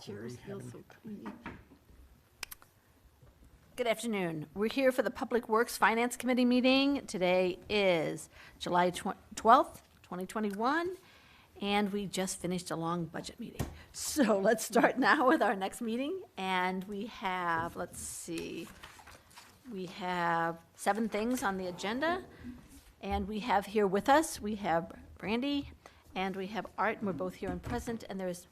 Chairs feel so tiny. Good afternoon. We're here for the Public Works Finance Committee meeting. Today is July 12th, 2021, and we just finished a long budget meeting. So let's start now with our next meeting, and we have, let's see, we have 7 things on the agenda, and we have here with us, we have Brandy, and we have Art, and we're both here and present, and there's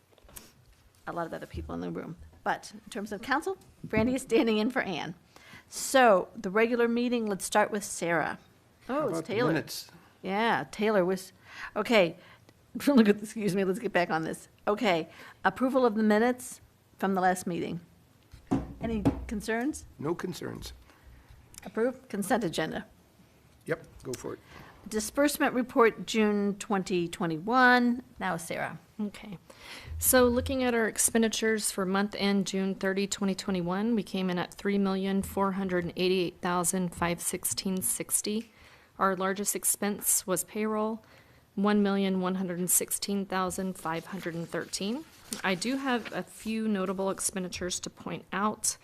a lot of other people in the room. But in terms of council, Brandy is standing in for Ann. So the regular meeting, let's start with Sarah. Oh, it's Taylor. Minutes. Yeah, Taylor was, okay. Look at, excuse me, let's get back on this. Okay, approval of the minutes from the last meeting. Any concerns? No concerns. Approved? Consent agenda. Yep, go for it. Disbursement report, June 2021. Now Sarah. Okay. So looking at our expenditures for month end June 30, 2021, we came in at $3,488,516.60. Our largest expense was payroll, $1,116,513. I do have a few notable expenditures to point out.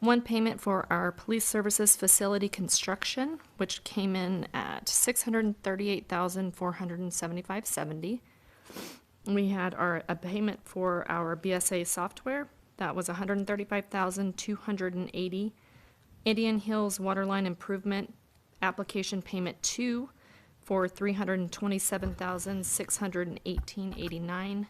One payment for our police services facility construction, which came in at $638,475.70. We had a payment for our BSA software. That was $135,280. Indian Hills Waterline Improvement Application Payment 2 for $327,618.89.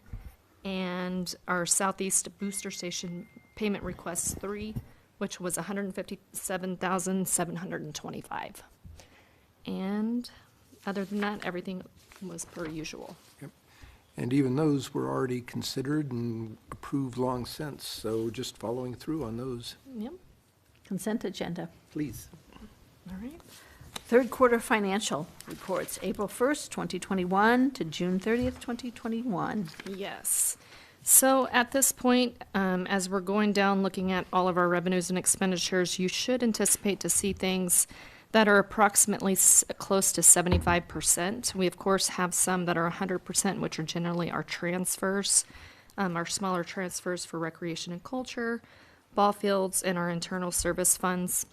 And our Southeast Booster Station Payment Request 3, which was $157,725. And other than that, everything was per usual. Yep. And even those were already considered and approved long since, so just following through on those, Yep. Consent agenda. please. All right. Third quarter financial reports, April 1st, 2021 to June 30th, 2021. Yes. So at this point, as we're going down looking at all of our revenues and expenditures, you should anticipate to see things that are approximately close to 75%. We, of course, have some that are 100%, which are generally our transfers, our smaller transfers for recreation and culture, ball fields, and our internal service funds.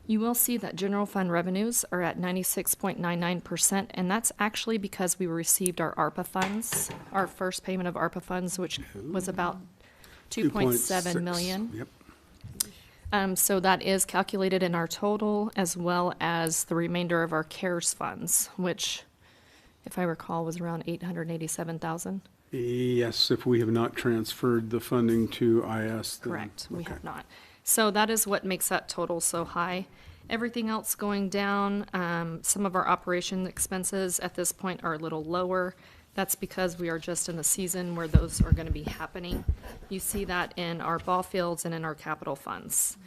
You will see that general fund revenues are at 96.99%, and that's actually because we received our ARPA funds, our first payment of ARPA funds, which was about 2.7 million. Yep. So that is calculated in our total, as well as the remainder of our CARES funds, which, if I recall, was around 887,000. Yes, if we have not transferred the funding to IS. Then, Correct, we okay. have not. So that is what makes that total so high. Everything else going down, some of our operation expenses at this point are a little lower. That's because we are just in the season where those are going to be happening. You see that in our ball fields and in our capital funds.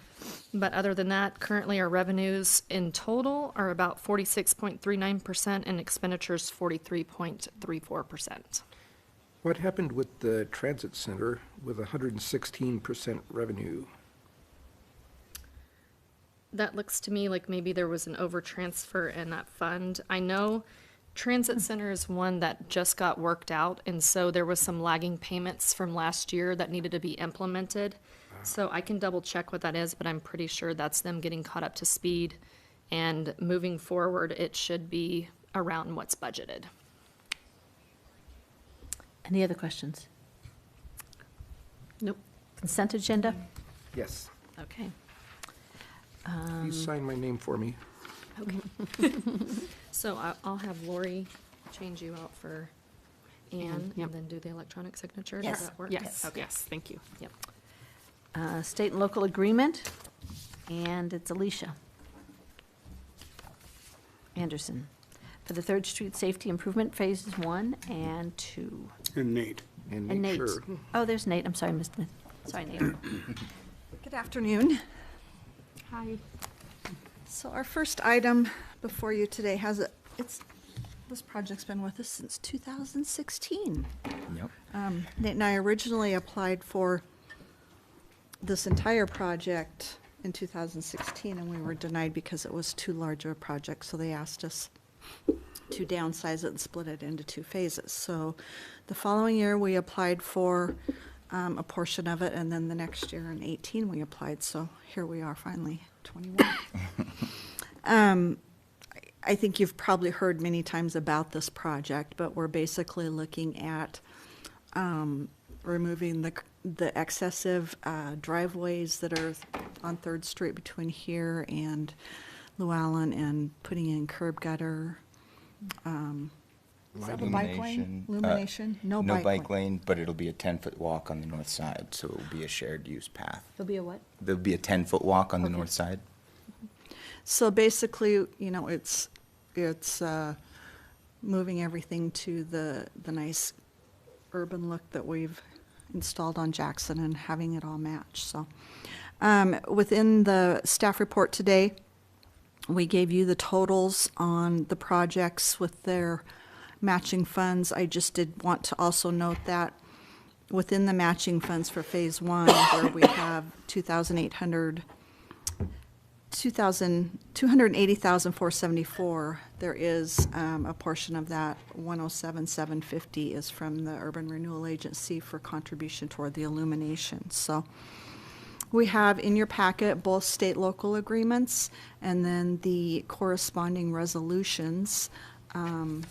But other than that, currently our revenues in total are about 46.39% and expenditures 43.34%. What happened with the transit center with 116% revenue? That looks to me like maybe there was an over-transfer in that fund. I know Transit Center is one that just got worked out, and so there was some lagging payments from last year that needed to be implemented. So I can double check what that is, but I'm pretty sure that's them getting caught up to speed. And moving forward, it should be around what's budgeted. Any other questions? Nope. Consent agenda? Yes. Okay. Please sign my name for me. Okay. So I'll have Lori change you out for Ann Yep. and then do the electronic signature. Yes. Does that work? Yes, Okay. yes, thank you. Yep. State and local agreement, and it's Alicia Anderson for the Third Street Safety Improvement Phases 1 and 2. And Nate. And make Nate. sure. Oh, there's Nate. I'm sorry, Mr. Nate. Sorry, Nate. Good afternoon. Hi. So our first item before you today this project's been with us since 2016. Yep. Nate and I originally applied for this entire project in 2016, and we were denied because it was too large of a project, so they asked us to downsize it and split it into 2 phases. So the following year, we applied for a portion of it, and then the next year in 18, we applied, so here we are finally, 21. I think you've probably heard many times about this project, but we're basically looking at removing the excessive driveways that are on Third Street between here and Llewellyn, and putting in curb gutter. Is that a bike lane? Illumination? No No bike bike lane. lane, but it'll be a 10-foot walk on the north side, so it will be a shared use path. There'll be a what? There'll be a 10-foot walk on the Okay. north side. So basically, you know, it's moving everything to the nice urban look that we've installed on Jackson and having it all match, so. Within the staff report today, we gave you the totals on the projects with their matching funds. I just did want to also note that within the matching funds for Phase 1, where we have 280,474, there is a portion of that, 107,750 is from the Urban Renewal Agency for contribution toward the illumination. So we have in your packet both state-local agreements and then the corresponding resolutions to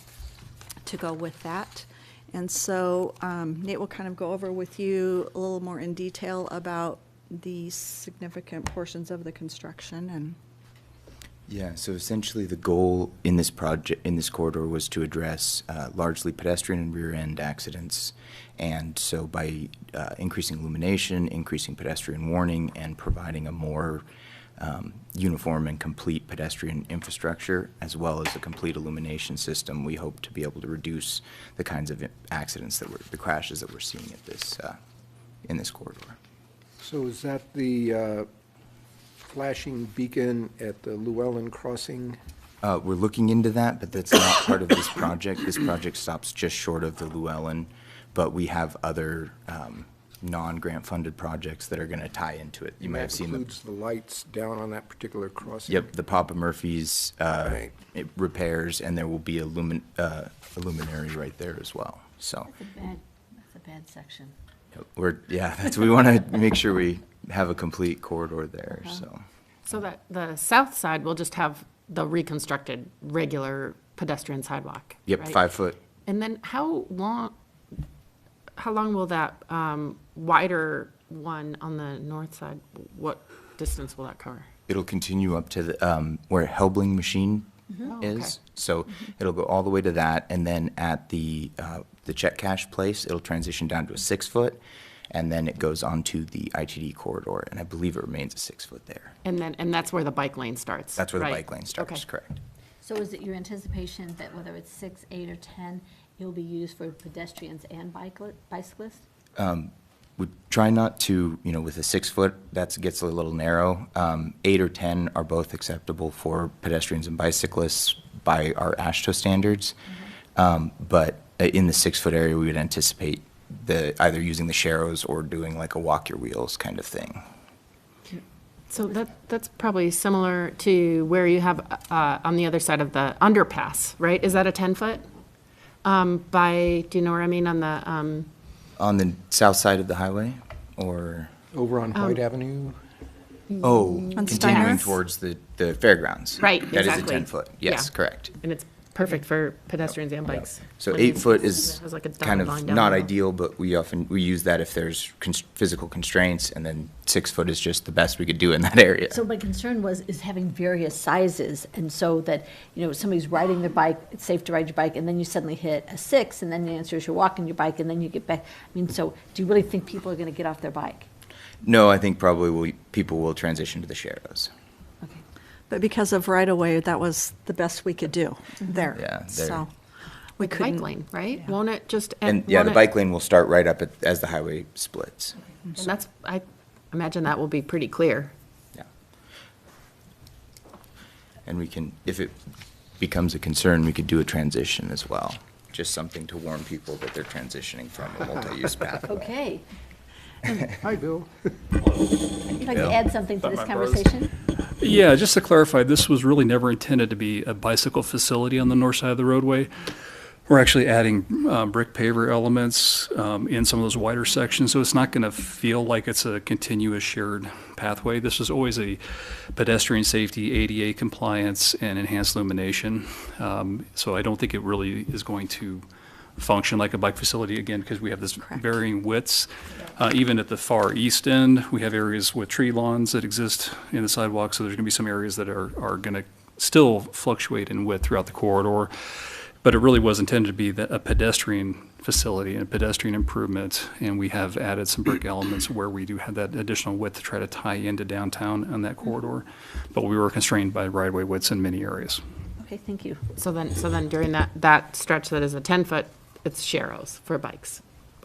go with that. And so Nate will kind of go over with you a little more in detail about the significant portions of the construction and. Yeah, so essentially the goal in this project, in this corridor, was to address largely pedestrian and rear-end accidents. And so by increasing illumination, increasing pedestrian warning, and providing a more uniform and complete pedestrian infrastructure, as well as a complete illumination system, we hope to be able to reduce the kinds of accidents the crashes that we're seeing at this, in this corridor. So is that the flashing beacon at the Llewellyn crossing? We're looking into that, but that's not part of this project. This project stops just short of the Llewellyn, but we have other non-grant funded projects that are going to tie into it. You may have seen That them. includes the lights down on that particular crossing? Yep, the Papa Murphy's Right. repairs, and there will be a luminary right there as well. So That's a bad section. we want to make sure we have a complete corridor there, so. So that the south side will just have the reconstructed regular pedestrian sidewalk, Yep, right? 5 foot. And then how long will that wider one on the north side, what distance will that cover? It'll continue up to the, where Helbling Machine Oh, is. okay. So it'll go all the way to that, and then at the check cash place, it'll transition down to a 6 foot, and then it goes onto the ITD corridor, and I believe it remains a 6 foot there. And that's where the bike lane starts, That's where the right? bike lane starts, Okay. correct. So is it your anticipation that whether it's 6, 8, or 10, it will be used for pedestrians and bicyclists? We try not to, with a 6 foot, that gets a little narrow. 8 or 10 are both acceptable for pedestrians and bicyclists by our AASHTO standards. But in the 6 foot area, we would anticipate either using the sharrows or doing like a walk your wheels kind of thing. So that's probably similar to where you have on the other side of the underpass, right? Is that a 10-foot? Do you know where I mean, on the, On the south side of the highway, or, Over on White Avenue? continuing Steiner? towards the fairgrounds? Right, That is a exactly. 10-foot, yes, Yeah. correct. and it's perfect for pedestrians and bikes. So When 8 you- foot is it has like a kind dotted line of down not the middle. ideal, but we use that if there's physical constraints, and then 6 foot is just the best we could do in that area. So my concern is having various sizes, and so that, somebody's riding their bike, it's safe to ride your bike, and then you suddenly hit a 6, and then the answer is you're walking your bike, and then you get back. So do you really think people are going to get off their bike? No, I think probably people will transition to the sharrows. Okay. But because of right-of-way, that was the best we could do there. Yeah, there. So we With the couldn't. bike lane, right? Yeah. Won't it just? And yeah, won't the it- bike lane will start right up as the highway splits. And that's, I imagine that will be pretty clear. Yeah. And we can, if it becomes a concern, we could do a transition as well. Just something to warn people that they're transitioning from a multi-use pathway. Okay. Hi, Bill. You'd like to add something to this conversation? Yeah, just to clarify, this was really never intended to be a bicycle facility on the north side of the roadway. We're actually adding brick paver elements in some of those wider sections, so it's not going to feel like it's a continuous shared pathway. This is always a pedestrian safety, ADA compliance, and enhanced illumination. So I don't think it really is going to function like a bike facility, again, because we have this varying widths. Even at the far east end, we have areas with tree lawns that exist in the sidewalk, so there's going to be some areas that are going to still fluctuate in width throughout the corridor. But it really was intended to be a pedestrian facility and a pedestrian improvement, and we have added some brick elements where we do have that additional width to try to tie into downtown on that corridor. But we were constrained by right-of-way widths in many areas. Okay, thank you. So then during that stretch that is a 10-foot, it's sharrows for bikes,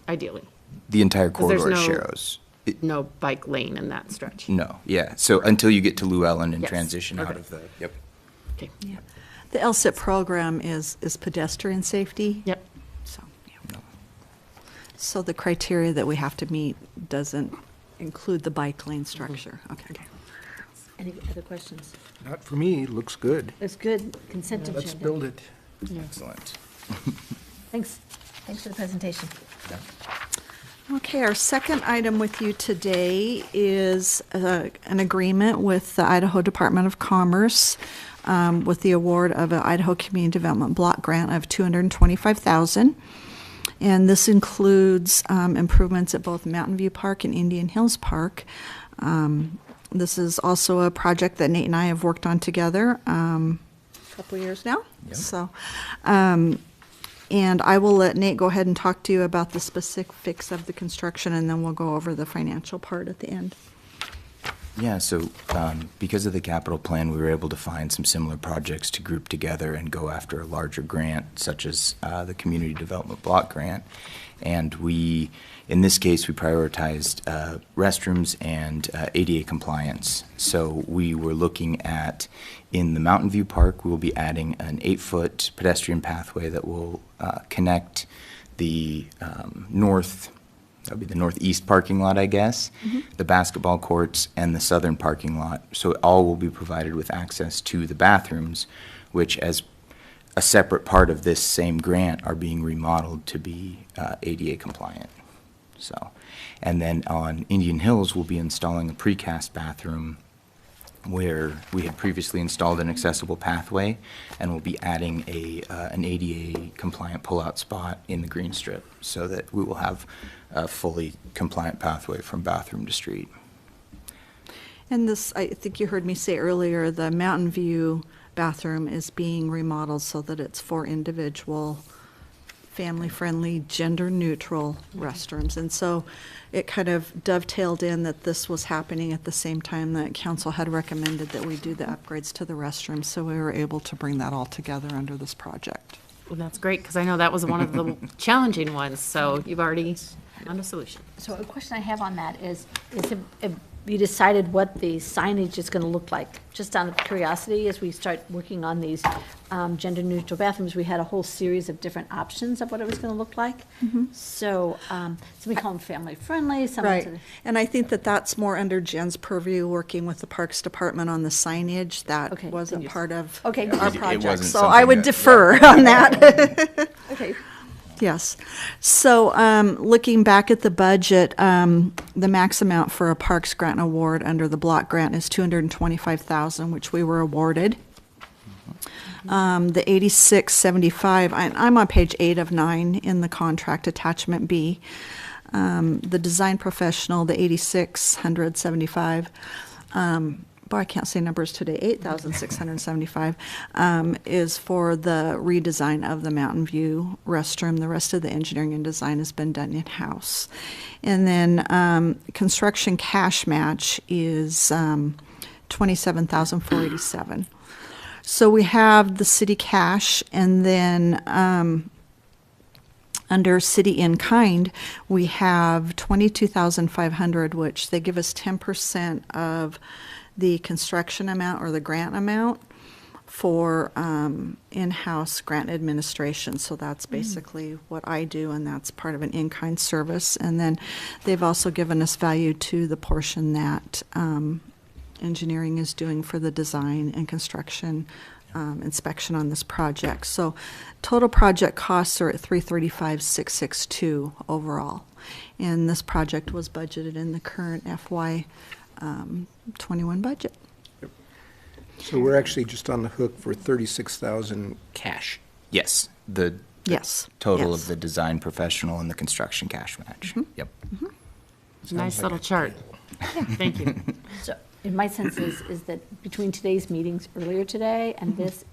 ideally. The entire 'Cause there's corridor is no- sharrows. No bike lane in that stretch. No, yeah. So until you get to Llewellyn and Yes, transition out okay. of the, yep. Okay. The LSIP program is pedestrian safety. Yep. So, yeah. So the criteria that we have to meet doesn't include the bike lane structure. Okay. Any other questions? Not for me, looks good. It's good. Consent agenda. Let's build it. Excellent. Thanks. Thanks for the presentation. Okay, our second item with you today is an agreement with the Idaho Department of Commerce with the award of an Idaho Community Development Block Grant of $225,000. And this includes improvements at both Mountain View Park and Indian Hills Park. This is also a project that Nate and I have worked on together a couple of years now. Yep. So, and I will let Nate go ahead and talk to you about the specifics of the construction, and then we'll go over the financial part at the end. Yeah, so because of the capital plan, we were able to find some similar projects to group together and go after a larger grant, such as the Community Development Block Grant. And we, in this case, we prioritized restrooms and ADA compliance. So we were looking at, in the Mountain View Park, we will be adding an 8-foot pedestrian pathway that will connect the that would be the northeast parking lot, I guess, the basketball courts, and the southern parking lot. So all will be provided with access to the bathrooms, which, as a separate part of this same grant, are being remodeled to be ADA compliant. So, and then on Indian Hills, we'll be installing a precast bathroom where we had previously installed an accessible pathway, and we'll be adding an ADA compliant pull-out spot in the green strip so that we will have a fully compliant pathway from bathroom to street. And this, I think you heard me say earlier, the Mountain View bathroom is being remodeled so that it's for individual, family-friendly, gender-neutral restrooms. And so it kind of dovetailed in that this was happening at the same time that council had recommended that we do the upgrades to the restrooms. So we were able to bring that all together under this project. Well, that's great, because I know that was one of the challenging ones, so you've already found a solution. So a question I have on that is have you decided what the signage is going to look like? Just out of curiosity, as we start working on these gender-neutral bathrooms, we had a whole series of different options of what it was going to look like. So some we call them family-friendly, some. Right, and I think that that's more under Jen's purview, working with the Parks Department on the signage. That Okay, wasn't thank you. part of Okay. our It project, wasn't so I something would that- defer on that. Okay. Yes. So, looking back at the budget, the max amount for a Parks Grant Award under the block grant is $225,000, which we were awarded. The 8675, I'm on page 8 of 9 in the contract, attachment B. The design professional, the 8675, boy, I can't say numbers today, 8,675, is for the redesign of the Mountain View restroom. The rest of the engineering and design has been done in-house. And then construction cash match is 27,487. So we have the city cash, and then under city in kind, we have 22,500, which they give us 10% of the construction amount or the grant amount for in-house grant administration. So that's basically what I do, and that's part of an in-kind service. And then they've also given us value to the portion that engineering is doing for the design and construction inspection on this project. So total project costs are at $335,662 overall. And this project was budgeted in the current FY 21 budget. So we're actually just on the hook for 36,000 cash. Yes, the Yes. total yes. of the design professional and the construction cash match. Yep. Nice little chart. Yeah, thank you. So, in my sense is that between today's meetings earlier today and this,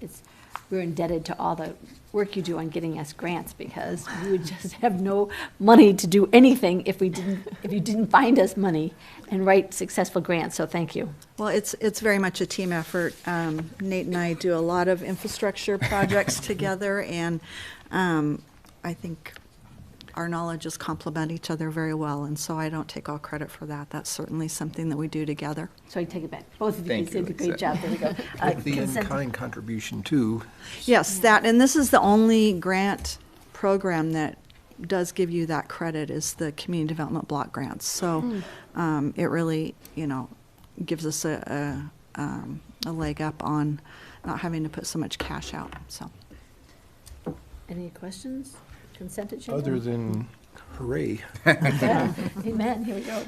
we're indebted to all the work you do on getting us grants, because we would just have no money to do anything if you didn't find us money and write successful grants, so thank you. Well, it's very much a team effort. Nate and I do a lot of infrastructure projects together, and I think our knowledges complement each other very well, and so I don't take all credit for that. That's certainly something that we do together. So I take it back. Both of you Thank you, did a great Lisa. job. There we go. With the Consent- in-kind contribution too. Yes, that, and this is the only grant program that does give you that credit, is the community development block grants. So it really, gives us a leg up on not having to put so much cash out, so. Any questions? Consent agenda? Other than hooray. Amen, here we go.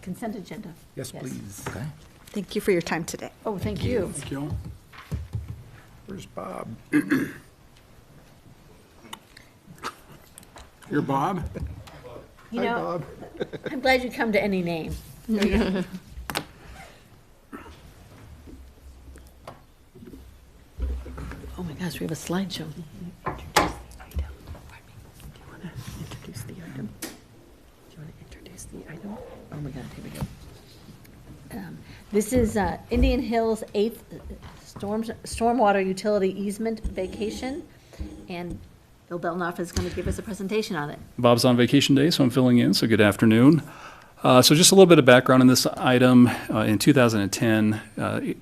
Consent agenda. Yes, please. Okay. Thank you for your time today. Oh, thank you. Thank you. Where's Bob? You're Bob? You Hi, know, Bob. I'm glad you come to any name. There we go. Oh my gosh, we have a slideshow. Introduce the item. Do you want to introduce the item? Oh my God, here we go. This is Indian Hills 8th Stormwater Utility Easement Vacation, and Bill Belnoff is going to give us a presentation on it. Bob's on vacation day, so I'm filling in, so good afternoon. So just a little bit of background on this item. In 2010,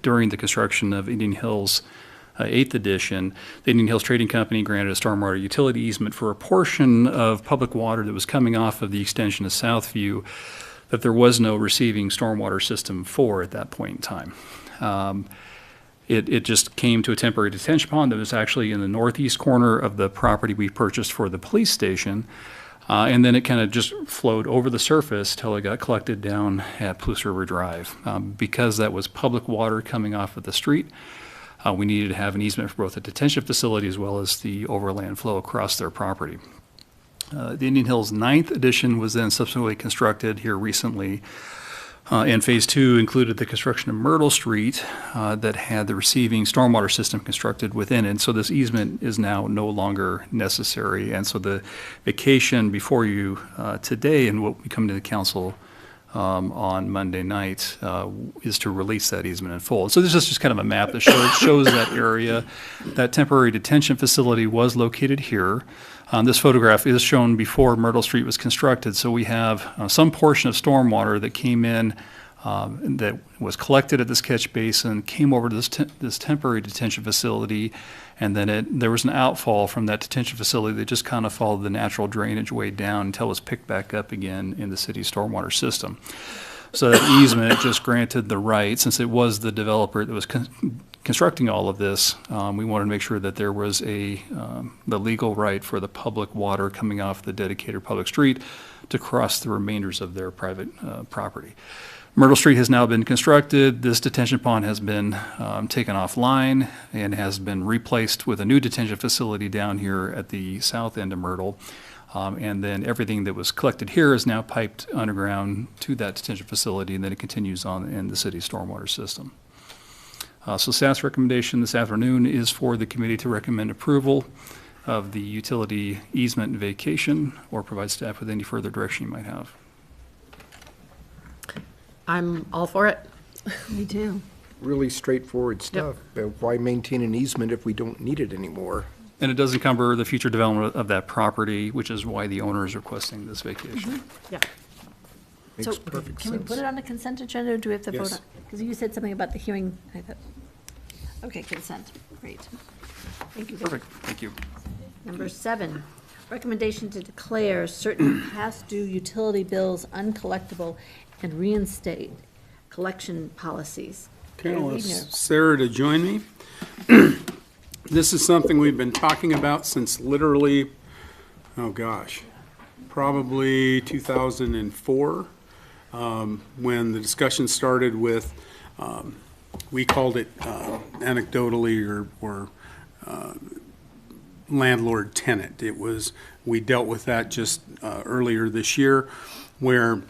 during the construction of Indian Hills 8th edition, the Indian Hills Trading Company granted a stormwater utility easement for a portion of public water that was coming off of the extension of Southview that there was no receiving stormwater system for at that point in time. It just came to a temporary detention pond that was actually in the northeast corner of the property we purchased for the police station. And then it kind of just flowed over the surface till it got collected down at Palouse River Drive. Because that was public water coming off of the street, we needed to have an easement for both the detention facility as well as the overland flow across their property. The Indian Hills 9th edition was then subsequently constructed here recently. And phase 2 included the construction of Myrtle Street that had the receiving stormwater system constructed within it. So this easement is now no longer necessary. And so the vacation before you today and what we come to the council on Monday night is to release that easement in full. So this is just kind of a map that shows that area. That temporary detention facility was located here. This photograph is shown before Myrtle Street was constructed, so we have some portion of stormwater that came in that was collected at this catch basin, came over to this temporary detention facility, and then there was an outfall from that detention facility that just kind of followed the natural drainage way down until it was picked back up again in the city's stormwater system. So that easement just granted the right, since it was the developer that was constructing all of this, we wanted to make sure that there was the legal right for the public water coming off the dedicated public street to cross the remainders of their private property. Myrtle Street has now been constructed. This detention pond has been taken offline and has been replaced with a new detention facility down here at the south end of Myrtle. And then everything that was collected here is now piped underground to that detention facility, and then it continues on in the city's stormwater system. So staff's recommendation this afternoon is for the committee to recommend approval of the utility easement and vacation, or provide staff with any further direction you might have. I'm all for it. Me too. Really straightforward stuff. Why maintain an easement if we don't need it anymore? And it does encumber the future development of that property, which is why the owner is requesting this vacation. Yeah. So Makes perfect can we sense. put it on the consent agenda, or do we have to vote Yes. on? Because you said something about the hearing. I thought. Okay, consent. Great. Thank you. Bill. Perfect, thank you. Number 7, recommendation to declare certain past due utility bills uncollectible and reinstate collection policies. Okay, I'll Reading ask it. Sarah to join me. This is something we've been talking about since literally, oh gosh, probably 2004, when the discussion started with, we called it anecdotally or landlord-tenant. It was, we dealt with that just earlier this year, where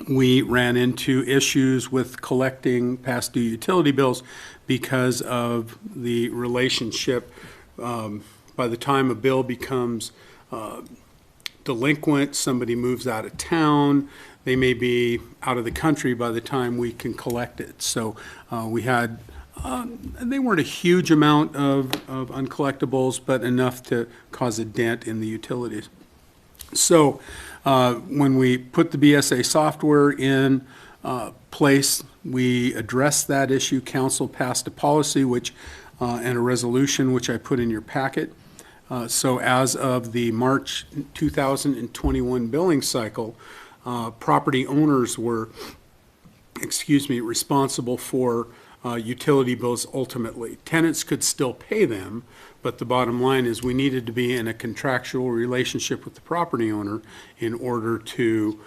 we ran into issues with collecting past due utility bills because of the relationship. By the time a bill becomes delinquent, somebody moves out of town, they may be out of the country by the time we can collect it. So we had, they weren't a huge amount of uncollectibles, but enough to cause a dent in the utilities. So when we put the BSA software in place, we addressed that issue. Council passed a policy which and a resolution which I put in your packet. So as of the March 2021 billing cycle, property owners were, responsible for utility bills ultimately. Tenants could still pay them, but the bottom line is we needed to be in a contractual relationship with the property owner in order to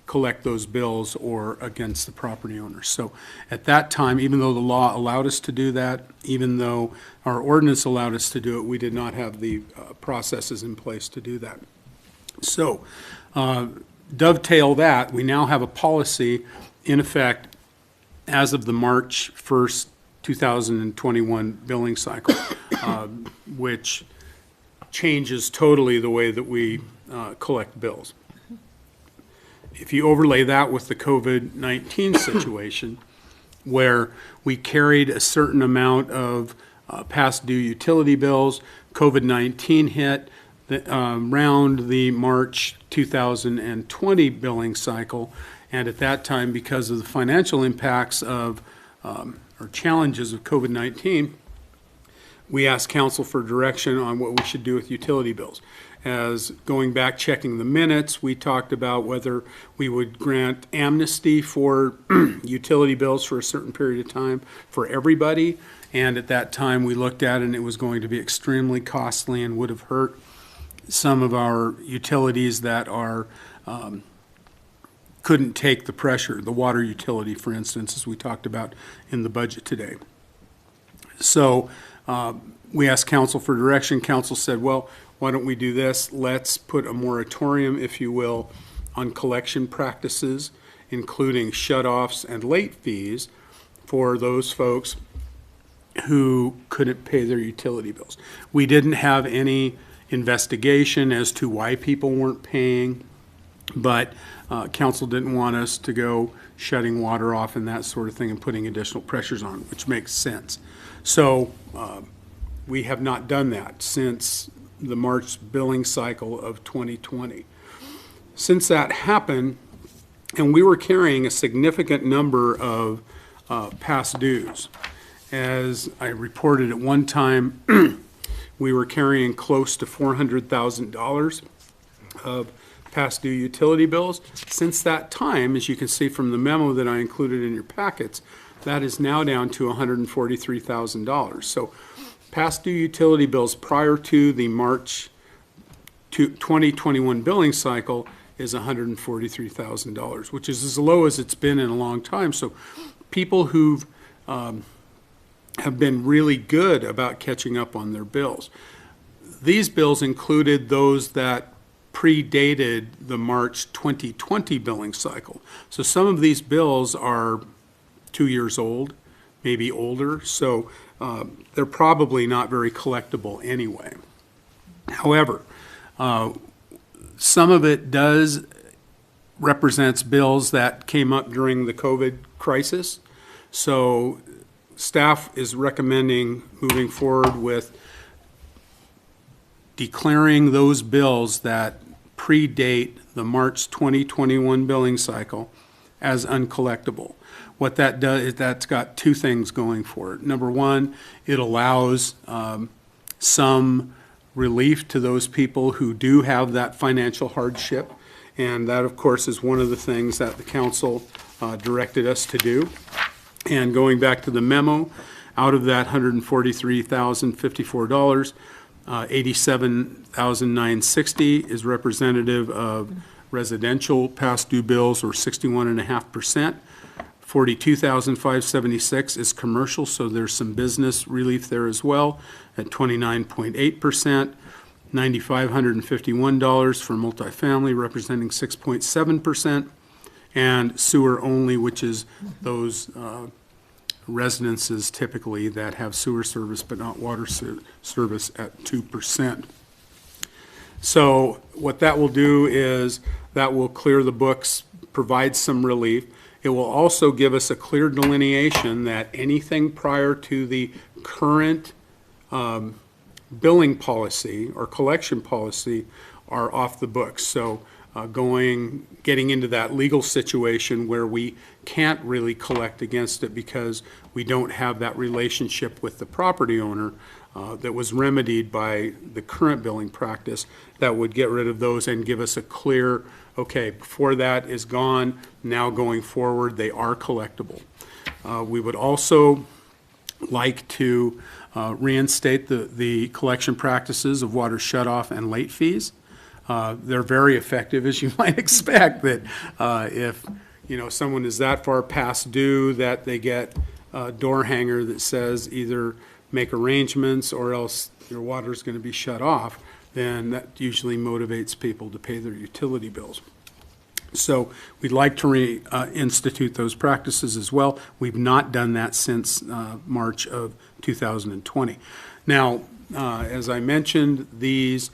collect those bills or against the property owner. So at that time, even though the law allowed us to do that, even though our ordinance allowed us to do it, we did not have the processes in place to do that. So dovetail that, we now have a policy in effect as of the March 1st, 2021 billing cycle, which changes totally the way that we collect bills. If you overlay that with the COVID-19 situation, where we carried a certain amount of past due utility bills, COVID-19 hit around the March 2020 billing cycle, and at that time, because of the financial impacts of or challenges of COVID-19, we asked council for direction on what we should do with utility bills. As going back, checking the minutes, we talked about whether we would grant amnesty for utility bills for a certain period of time for everybody. And at that time, we looked at it and it was going to be extremely costly and would have hurt some of our utilities that are couldn't take the pressure, the water utility, for instance, as we talked about in the budget today. So we asked council for direction. Council said, well, why don't we do this? Let's put a moratorium, if you will, on collection practices, including shut-offs and late fees for those folks who couldn't pay their utility bills. We didn't have any investigation as to why people weren't paying, but council didn't want us to go shutting water off and that sort of thing and putting additional pressures on, which makes sense. So we have not done that since the March billing cycle of 2020. Since that happened, and we were carrying a significant number of past dues. As I reported at one time, we were carrying close to $400,000 of past due utility bills. Since that time, as you can see from the memo that I included in your packets, that is now down to $143,000. So past due utility bills prior to the March 2021 billing cycle is $143,000, which is as low as it's been in a long time. So people who've have been really good about catching up on their bills. These bills included those that predated the March 2020 billing cycle. So some of these bills are 2 years old, maybe older, so they're probably not very collectible anyway. However, some of it does represents bills that came up during the COVID crisis. So staff is recommending moving forward with declaring those bills that predate the March 2021 billing cycle as uncollectible. What that does is that's got two things going for it. Number one, it allows some relief to those people who do have that financial hardship. And that, of course, is one of the things that the council directed us to do. And going back to the memo, Out of that $143,054, $87,960 is representative of residential past due bills, or 61.5%. $42,576 is commercial, so there's some business relief there as well at 29.8%. $9,551 for multifamily, representing 6.7%. And sewer only, which is those residences typically that have sewer service but not water service, at 2%. So what that will do is that will clear the books, provide some relief. It will also give us a clear delineation that anything prior to the current billing policy or collection policy are off the books. So getting into that legal situation where we can't really collect against it because we don't have that relationship with the property owner that was remedied by the current billing practice, that would get rid of those and give us a clear, okay, before that is gone, now going forward, they are collectible. We would also like to reinstate the collection practices of water shutoff and late fees. They're very effective, as you might expect, that if someone is that far past due that they get a door hanger that says either make arrangements or else your water is going to be shut off, then that usually motivates people to pay their utility bills. So we'd like to reinstitute those practices as well. We've not done that since March of 2020. Now, as I mentioned, these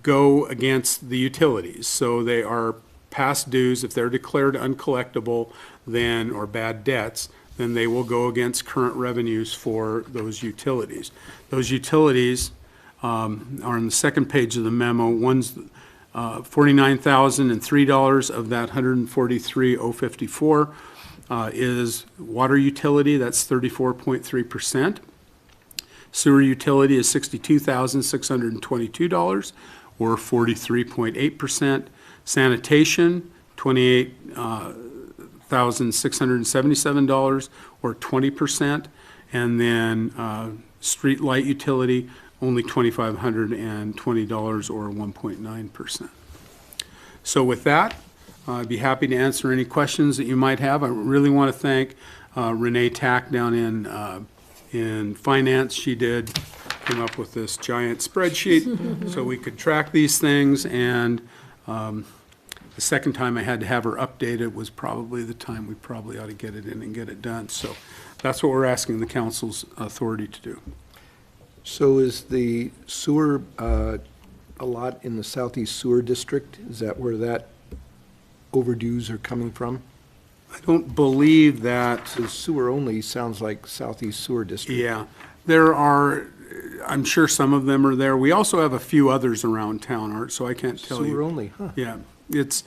go against the utilities. So they are past dues. If they're declared uncollectible then, or bad debts, then they will go against current revenues for those utilities. Those utilities are on the second page of the memo. One's $49,003 of that $143,054 is water utility. That's 34.3%. Sewer utility is $62,622, or 43.8%. Sanitation, $28,677, or 20%. And then street light utility, only $2,520, or 1.9%. So with that, I'd be happy to answer any questions that you might have. I really want to thank Renee Tack down in finance. She came up with this giant spreadsheet so we could track these things, and the second time I had to have her updated was probably the time we probably ought to get it in and get it done. So that's what we're asking the council's authority to do. So is the sewer, a lot in the Southeast Sewer District? Is that where that overdues are coming from? I don't believe that. So sewer only sounds like Southeast Sewer District. Yeah, there are, I'm sure some of them are there. We also have a few others around town, Art, so I can't tell you. Sewer only, huh? Yeah, it's,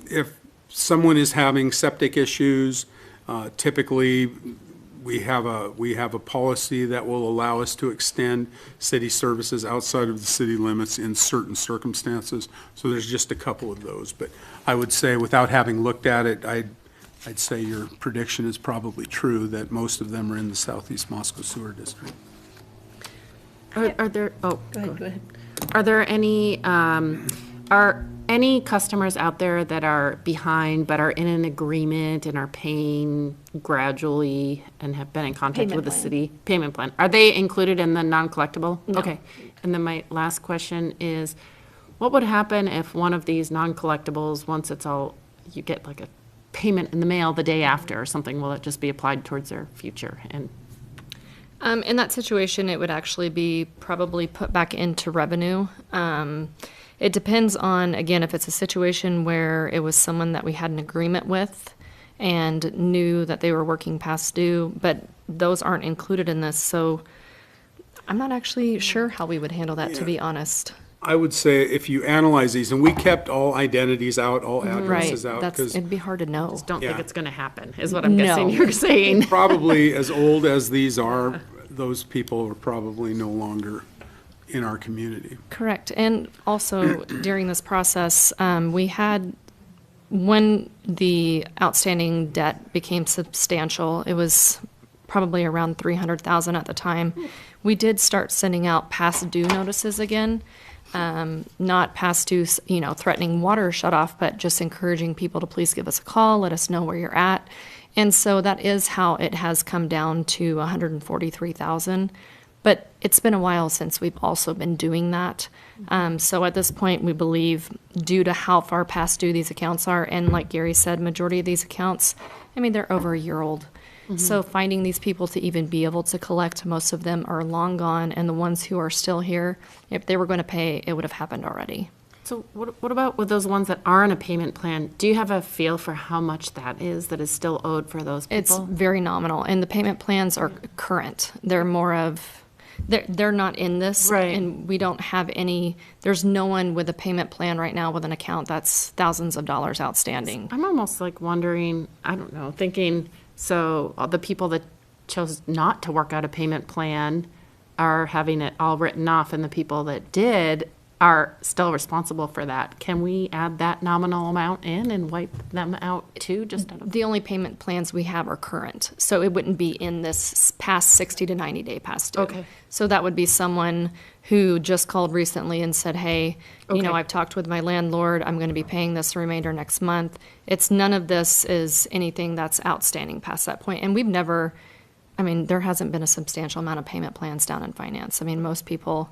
if someone is having septic issues, typically we have a policy that will allow us to extend city services outside of the city limits in certain circumstances. So there's just a couple of those. But I would say, without having looked at it, I'd say your prediction is probably true, that most of them are in the Southeast Moscow Sewer District. Are there, oh, Go ahead. are there any, are any customers out there that are behind but are in an agreement and are paying gradually and have been in contact Payment with the plan. city? Payment plan. Are they included in the non-collectible? No. Okay. And then my last question is, what would happen if one of these non-collectibles, once it's all, you get like a payment in the mail the day after or something, will it just be applied towards their future? And In that situation, it would actually be probably put back into revenue. It depends on, again, if it's a situation where it was someone that we had an agreement with and knew that they were working past due, but those aren't included in this. So I'm not actually sure how we would handle that, to be honest. I would say if you analyze these, and we kept all identities out, all Right, addresses out, that's, because it'd be hard to know. just don't think Yeah. it's going to happen, is what I'm guessing No. you're saying. probably as old as these are, those people are probably no longer in our community. Correct. And also during this process, we had, when the outstanding debt became substantial, it was probably around 300,000 at the time. We did start sending out past due notices again, not past due, threatening water shut off, but just encouraging people to please give us a call, let us know where you're at. And so that is how it has come down to 143,000. But it's been a while since we've also been doing that. So at this point, we believe, due to how far past due these accounts are, and like Gary said, majority of these accounts, I mean, they're over a year old. So finding these people to even be able to collect, most of them are long gone, and the ones who are still here, if they were going to pay, it would have happened already. So what about with those ones that are on a payment plan? Do you have a feel for how much that is still owed for those It's people? very nominal, and the payment plans are current. They're more of, they're not in this. Right. And we don't have any, there's no one with a payment plan right now with an account that's thousands of dollars outstanding. I'm almost like wondering, I don't know, thinking, so all the people that chose not to work out a payment plan are having it all written off, and the people that did are still responsible for that. Can we add that nominal amount in and wipe them out too, just out of? The only payment plans we have are current, so it wouldn't be in this past 60 to 90 day past due. Okay. So that would be someone who just called recently and said, hey, Okay. I've talked with my landlord, I'm going to be paying this remainder next month. It's none of this is anything that's outstanding past that point. And we've never, I mean, there hasn't been a substantial amount of payment plans down in finance. I mean, most people,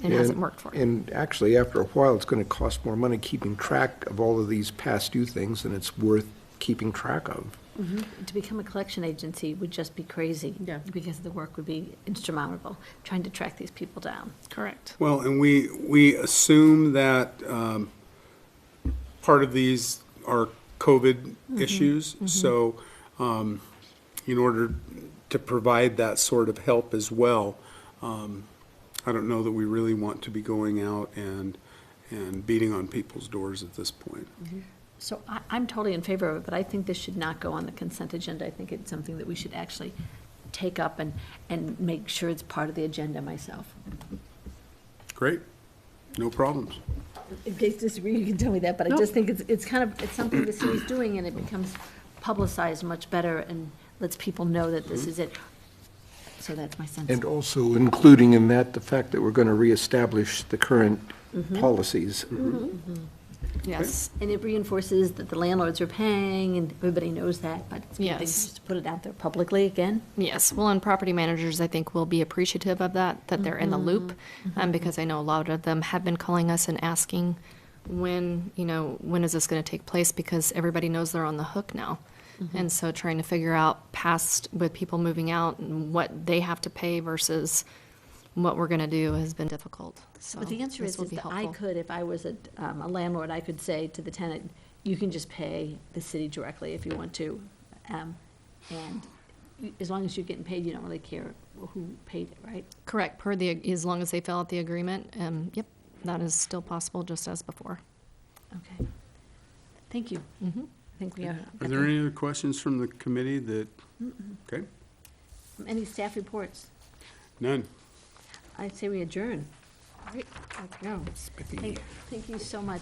it hasn't worked for them. And actually, after a while, it's going to cost more money keeping track of all of these past due things than it's worth keeping track of. To become a collection agency would just be crazy. Yeah. Because the work would be insurmountable, trying to track these people down. Correct. Well, and we assume that part of these are COVID issues. So in order to provide that sort of help as well, I don't know that we really want to be going out and beating on people's doors at this point. So I'm totally in favor of it, but I think this should not go on the consent agenda. I think it's something that we should actually take up and make sure it's part of the agenda myself. Great, no problems. In case you disagree, you can tell me that, but I just think it's something the city's doing, and it becomes publicized much better and lets people know that this is it. So that's my sense. And also including in that the fact that we're going to reestablish the current policies. Yes. And it reinforces that the landlords are paying, and everybody knows that, but it's good Yes. just to put it out there publicly again. Yes, well, and property managers, I think, will be appreciative of that they're in the loop, because I know a lot of them have been calling us and asking when is this going to take place, because everybody knows they're on the hook now. And so trying to figure out past, with people moving out, and what they have to pay versus what we're going to do has been difficult. So But the answer this is will that be I helpful. could, if I was a landlord, I could say to the tenant, you can just pay the city directly if you want to. And as long as you're getting paid, you don't really care who paid it, right? Correct, as long as they fill out the agreement, yep, that is still possible, just as before. Okay. Thank you. I think we are. Are there any other questions from the committee that, okay, Any staff reports? none. I'd say we adjourn. Right, let's go. Thank you so much.